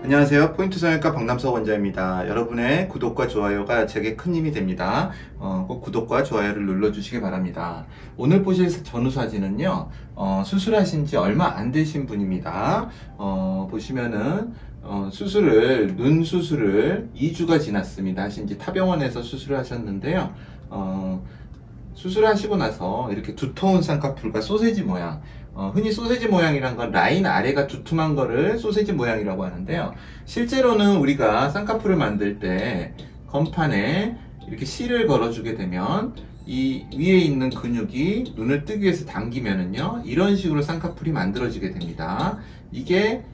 안녕하세요. 포인트 성형외과 박남석 원장입니다. 여러분의 구독과 좋아요가 제게 큰 힘이 됩니다. 꼭 구독과 좋아요를 눌러주시기 바랍니다. 오늘 보실 전후 사진은요, 수술하신 지 얼마 안 되신 분입니다. 보시면은, 눈 수술을 2주가 지났습니다. 하신 지 타병원에서 수술을 하셨는데요. 수술하시고 나서 이렇게 두터운 쌍꺼풀과 소세지 모양, 흔히 소세지 모양이란 건 라인 아래가 두툼한 거를 소세지 모양이라고 하는데요. 실제로는 우리가 쌍꺼풀을 만들 때 건판에 이렇게 실을 걸어주게 되면 이 위에 있는 근육이 눈을 뜨기 위해서 당기면은요, 이런 식으로 쌍꺼풀이 만들어지게 됩니다. 이게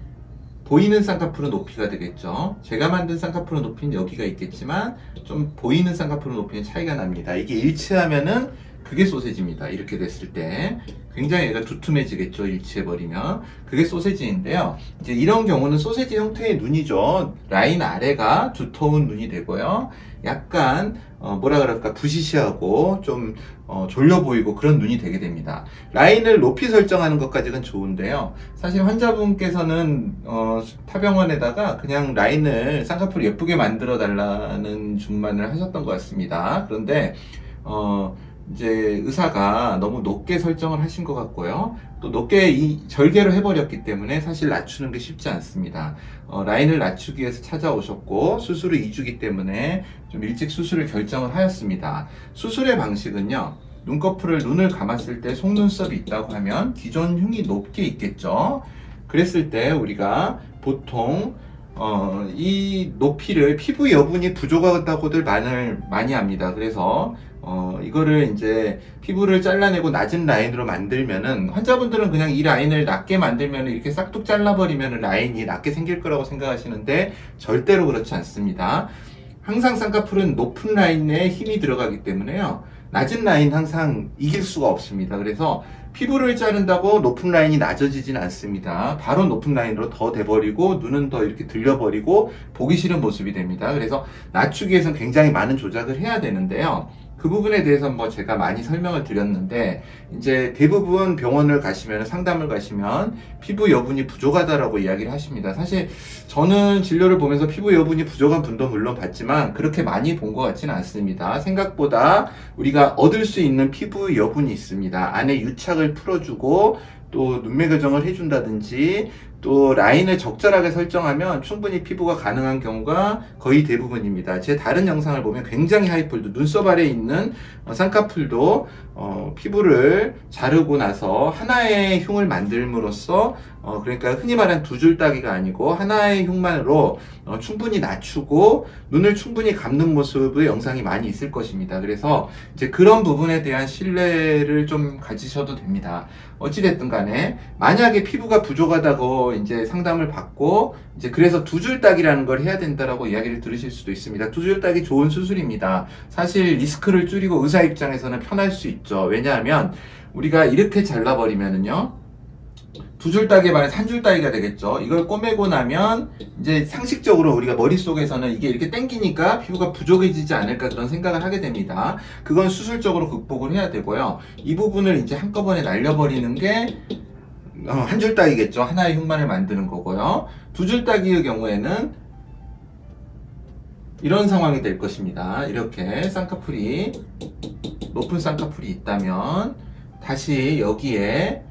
보이는 쌍꺼풀의 높이가 되겠죠. 제가 만든 쌍꺼풀의 높이는 여기가 있겠지만 좀 보이는 쌍꺼풀의 높이는 차이가 납니다. 이게 일치하면은 그게 소세지입니다. 이렇게 됐을 때 굉장히 얘가 두툼해지겠죠. 일치해버리면 그게 소세지인데요. 이제 이런 경우는 소세지 형태의 눈이죠. 라인 아래가 두터운 눈이 되고요. 약간 뭐라 그럴까, 부시시하고 좀 졸려 보이고 그런 눈이 되게 됩니다. 라인을 높이 설정하는 것까지는 좋은데요. 사실 환자분께서는 타병원에다가 그냥 라인을 쌍꺼풀 예쁘게 만들어 달라는 준만을 하셨던 것 같습니다. 그런데 이제 의사가 너무 높게 설정을 하신 것 같고요. 또 높게 이 절개로 해버렸기 때문에 사실 낮추는 게 쉽지 않습니다. 라인을 낮추기 위해서 찾아오셨고 수술을 2주기 때문에 좀 일찍 수술을 결정을 하였습니다. 수술의 방식은요, 눈을 감았을 때 속눈썹이 있다고 하면 기존 흉이 높게 있겠죠. 그랬을 때 우리가 보통 이 높이를 피부 여분이 부족하다고들 많이 합니다. 그래서 이거를 이제 피부를 잘라내고 낮은 라인으로 만들면은, 환자분들은 그냥 이 라인을 낮게 만들면 이렇게 싹둑 잘라버리면 라인이 낮게 생길 거라고 생각하시는데 절대로 그렇지 않습니다. 항상 쌍꺼풀은 높은 라인에 힘이 들어가기 때문에요, 낮은 라인 항상 이길 수가 없습니다. 그래서 피부를 자른다고 높은 라인이 낮아지진 않습니다. 바로 높은 라인으로 더 돼버리고 눈은 더 이렇게 들려버리고 보기 싫은 모습이 됩니다. 그래서 낮추기 위해서는 굉장히 많은 조작을 해야 되는데요. 그 부분에 대해서 제가 많이 설명을 드렸는데, 이제 대부분 병원을 가시면, 상담을 가시면 피부 여분이 부족하다라고 이야기를 하십니다. 사실 저는 진료를 보면서 피부 여분이 부족한 분도 물론 봤지만 그렇게 많이 본 것 같지는 않습니다. 생각보다 우리가 얻을 수 있는 피부 여분이 있습니다. 안에 유착을 풀어주고 또 눈매 교정을 해준다든지 또 라인을 적절하게 설정하면 충분히 피부가 가능한 경우가 거의 대부분입니다. 제 다른 영상을 보면 굉장히 하이폴드, 눈썹 아래에 있는 쌍꺼풀도 피부를 자르고 나서 하나의 흉을 만들므로써 그러니까 흔히 말하는 두 줄 따기가 아니고 하나의 흉만으로 충분히 낮추고 눈을 충분히 감는 모습의 영상이 많이 있을 것입니다. 그래서 이제 그런 부분에 대한 신뢰를 좀 가지셔도 됩니다. 어찌됐든 간에 만약에 피부가 부족하다고 이제 상담을 받고 이제 그래서 두 줄 따기라는 걸 해야 된다라고 이야기를 들으실 수도 있습니다. 두 줄 따기 좋은 수술입니다. 사실 리스크를 줄이고 의사 입장에서는 편할 수 있죠. 왜냐하면 우리가 이렇게 잘라버리면은요, 두 줄 따기에 반해서 한 줄 따기가 되겠죠. 이걸 꼬매고 나면 이제 상식적으로 우리가 머릿속에서는 이게 이렇게 당기니까 피부가 부족해지지 않을까 그런 생각을 하게 됩니다. 그건 수술적으로 극복을 해야 되고요. 이 부분을 이제 한꺼번에 날려버리는 게 한 줄 따기겠죠. 하나의 흉만을 만드는 거고요. 두 줄 따기의 경우에는 이런 상황이 될 것입니다. 이렇게 높은 쌍꺼풀이 있다면 다시 여기에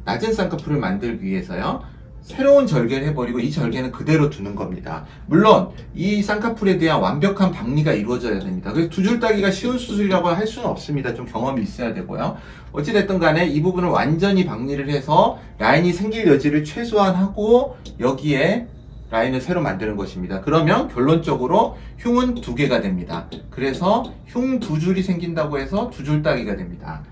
낮은 쌍꺼풀을 만들기 위해서요, 새로운 절개를 해버리고 이 절개는 그대로 두는 겁니다. 물론 이 쌍꺼풀에 대한 완벽한 박리가 이루어져야 됩니다. 그래서 두 줄 따기가 쉬운 수술이라고 할 수는 없습니다. 좀 경험이 있어야 되고요. 어찌됐든 간에 이 부분을 완전히 박리를 해서 라인이 생길 여지를 최소화하고 여기에 라인을 새로 만드는 것입니다. 그러면 결론적으로 흉은 두 개가 됩니다. 그래서 흉 두 줄이 생긴다고 해서 두 줄 따기가 됩니다.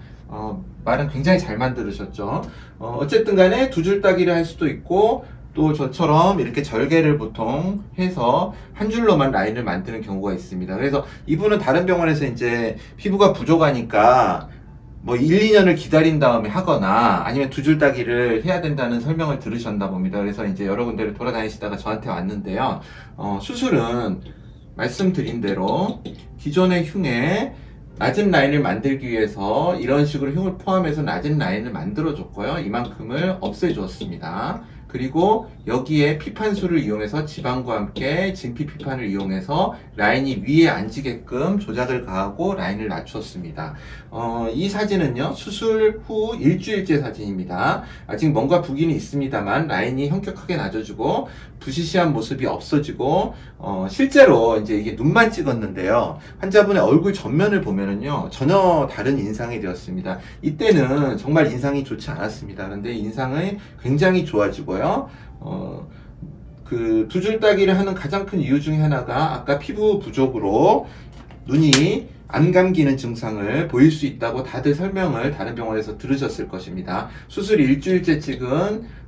말은 굉장히 잘 만들으셨죠. 어쨌든 간에 두 줄 따기를 할 수도 있고, 또 저처럼 이렇게 절개를 보통 해서 한 줄로만 라인을 만드는 경우가 있습니다. 그래서 이분은 다른 병원에서 이제 피부가 부족하니까 1, 2년을 기다린 다음에 하거나 아니면 두 줄 따기를 해야 된다는 설명을 들으셨나 봅니다. 그래서 이제 여러 군데를 돌아다니시다가 저한테 왔는데요. 수술은 말씀드린 대로 기존의 흉에 낮은 라인을 만들기 위해서 이런 식으로 흉을 포함해서 낮은 라인을 만들어 줬고요. 이만큼을 없애 주었습니다. 그리고 여기에 피판술을 이용해서 지방과 함께 진피 피판을 이용해서 라인이 위에 앉게끔 조작을 가하고 라인을 낮췄습니다. 이 사진은요, 수술 후 일주일째 사진입니다. 아직 뭔가 부기는 있습니다만 라인이 현격하게 낮아지고 부시시한 모습이 없어지고, 실제로 이제 이게 눈만 찍었는데요, 환자분의 얼굴 전면을 보면은요 전혀 다른 인상이 되었습니다. 이때는 정말 인상이 좋지 않았습니다. 그런데 인상이 굉장히 좋아지고요. 그 두 줄 따기를 하는 가장 큰 이유 중에 하나가 아까 피부 부족으로 눈이 안 감기는 증상을 보일 수 있다고 다들 설명을 다른 병원에서 들으셨을 것입니다. 수술 일주일째 찍은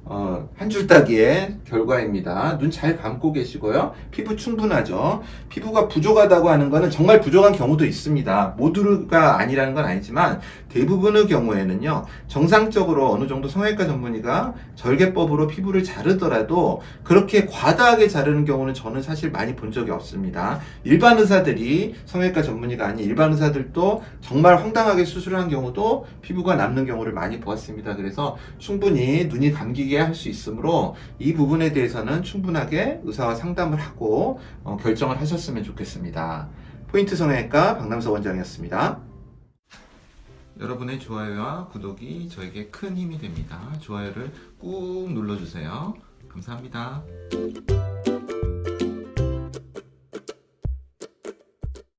한 줄 따기의 결과입니다. 눈 잘 감고 계시고요. 피부 충분하죠. 피부가 부족하다고 하는 것은 정말 부족한 경우도 있습니다. 모두가 아니라는 건 아니지만 대부분의 경우에는요, 정상적으로 어느 정도 성형외과 전문의가 절개법으로 피부를 자르더라도 그렇게 과다하게 자르는 경우는 저는 사실 많이 본 적이 없습니다. 일반 의사들이, 성형외과 전문의가 아닌 일반 의사들도 정말 황당하게 수술을 한 경우도 피부가 남는 경우를 많이 보았습니다. 그래서 충분히 눈이 감기게 할 수 있으므로 이 부분에 대해서는 충분하게 의사와 상담을 하고 결정을 하셨으면 좋겠습니다. 포인트 성형외과 박남석 원장이었습니다. 여러분의 좋아요와 구독이 저에게 큰 힘이 됩니다. 좋아요를 꾹 눌러주세요. 감사합니다.